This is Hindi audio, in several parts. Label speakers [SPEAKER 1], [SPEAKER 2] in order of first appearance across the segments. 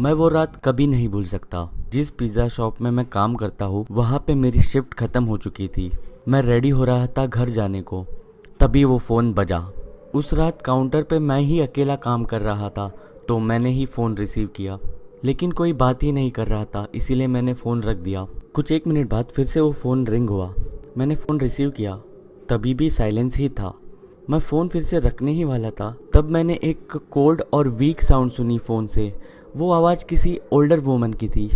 [SPEAKER 1] मैं वो रात कभी नहीं भूल सकता। जिस पिज़्ज़ा शॉप में मैं काम करता हूँ वहाँ पे मेरी शिफ्ट ख़त्म हो चुकी थी। मैं रेडी हो रहा था घर जाने को, तभी वो फ़ोन बजा। उस रात काउंटर पे मैं ही अकेला काम कर रहा था, तो मैंने ही फ़ोन रिसीव किया। लेकिन कोई बात ही नहीं कर रहा था, इसीलिए मैंने फ़ोन रख दिया। कुछ 1 मिनट बाद फिर से वो फ़ोन रिंग हुआ। मैंने फ़ोन रिसीव किया, तभी भी साइलेंस ही था। मैं फ़ोन फिर से रखने ही वाला था, तब मैंने एक कोल्ड और वीक साउंड सुनी फ़ोन से। वो आवाज़ किसी ओल्डर वुमन की थी।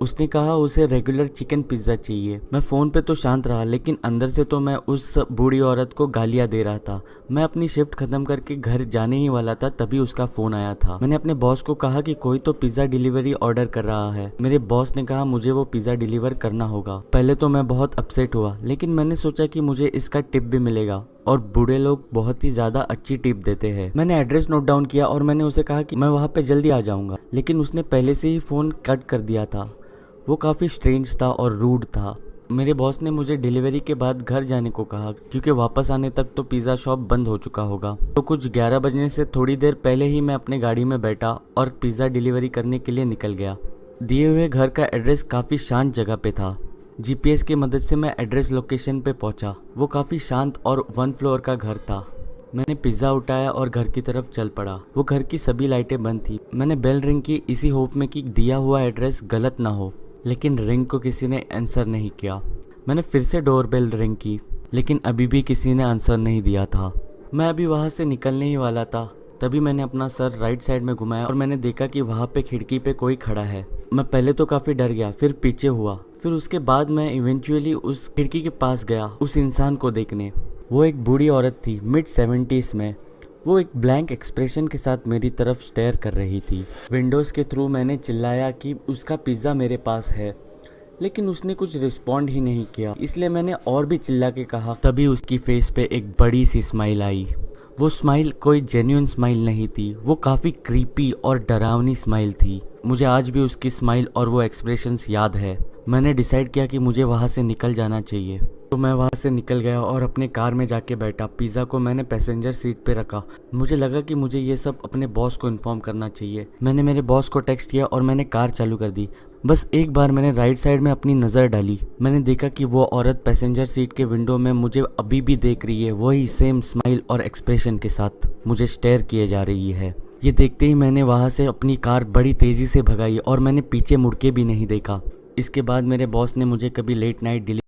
[SPEAKER 1] उसने कहा उसे रेगुलर चिकन पिज़्ज़ा चाहिए। मैं फ़ोन पे तो शांत रहा, लेकिन अंदर से तो मैं उस बूढ़ी औरत को गालियाँ दे रहा था। मैं अपनी शिफ्ट ख़त्म करके घर जाने ही वाला था, तभी उसका फ़ोन आया था। मैंने अपने बॉस को कहा कि कोई तो पिज़्ज़ा डिलीवरी ऑर्डर कर रहा है। मेरे बॉस ने कहा मुझे वो पिज़्ज़ा डिलीवर करना होगा। पहले तो मैं बहुत अपसेट हुआ, लेकिन मैंने सोचा कि मुझे इसका टिप भी मिलेगा, और बूढ़े लोग बहुत ही ज़्यादा अच्छी टिप देते हैं। मैंने एड्रेस नोट डाउन किया और मैंने उसे कहा कि मैं वहाँ पे जल्दी आ जाऊँगा, लेकिन उसने पहले से ही फ़ोन कट कर दिया था। वो काफ़ी स्ट्रेंज था और रूड था। मेरे बॉस ने मुझे डिलीवरी के बाद घर जाने को कहा, क्योंकि वापस आने तक तो पिज़्ज़ा शॉप बंद हो चुका होगा। तो कुछ 11 बजने से थोड़ी देर पहले ही मैं अपने गाड़ी में बैठा और पिज़्ज़ा डिलीवरी करने के लिए निकल गया। दिए हुए घर का एड्रेस काफ़ी शांत जगह पे था। जीपीएस की मदद से मैं एड्रेस लोकेशन पे पहुंचा। वो काफ़ी शांत और 1 फ्लोर का घर था। मैंने पिज़्ज़ा उठाया और घर की तरफ चल पड़ा। वो घर की सभी लाइटें बंद थी। मैंने बेल रिंग की, इसी होप में कि दिया हुआ एड्रेस गलत ना हो, लेकिन रिंग को किसी ने आंसर नहीं किया। मैंने फिर से डोरबेल रिंग की, लेकिन अभी भी किसी ने आंसर नहीं दिया था। मैं अभी वहाँ से निकलने ही वाला था, तभी मैंने अपना सर राइट साइड में घुमाया और मैंने देखा कि वहाँ पे खिड़की पे कोई खड़ा है। मैं पहले तो काफ़ी डर गया, फिर पीछे हुआ, फिर उसके बाद मैं इवेंचुअली उस खिड़की के पास गया उस इंसान को देखने। वो एक बूढ़ी औरत थी, मिड 70s में। वो एक ब्लैंक एक्सप्रेशन के साथ मेरी तरफ स्टेयर कर रही थी। विंडोज़ के थ्रू मैंने चिल्लाया कि उसका पिज़्ज़ा मेरे पास है, लेकिन उसने कुछ रिस्पॉन्ड ही नहीं किया। इसलिए मैंने और भी चिल्ला के कहा। तभी उसकी फेस पे एक बड़ी सी स्माइल आई। वो स्माइल कोई जेन्युइन स्माइल नहीं थी, वो काफ़ी क्रीपी और डरावनी स्माइल थी। मुझे आज भी उसकी स्माइल और वो एक्सप्रेशंस याद है। मैंने डिसाइड किया कि मुझे वहाँ से निकल जाना चाहिए, तो मैं वहाँ से निकल गया और अपने कार में जाके बैठा। पिज़्ज़ा को मैंने पैसेंजर सीट पे रखा। मुझे लगा कि मुझे ये सब अपने बॉस को इन्फॉर्म करना चाहिए। मैंने मेरे बॉस को टेक्स्ट किया और मैंने कार चालू कर दी। बस एक बार मैंने राइट साइड में अपनी नज़र डाली। मैंने देखा कि वो औरत पैसेंजर सीट के विंडो में मुझे अभी भी देख रही है, वही सेम स्माइल और एक्सप्रेशन के साथ मुझे स्टेयर किए जा रही है। ये देखते ही मैंने वहाँ से अपनी कार बड़ी तेज़ी से भगाई और मैंने पीछे मुड़ के भी नहीं देखा। इसके बाद मेरे बॉस ने मुझे कभी लेट नाइट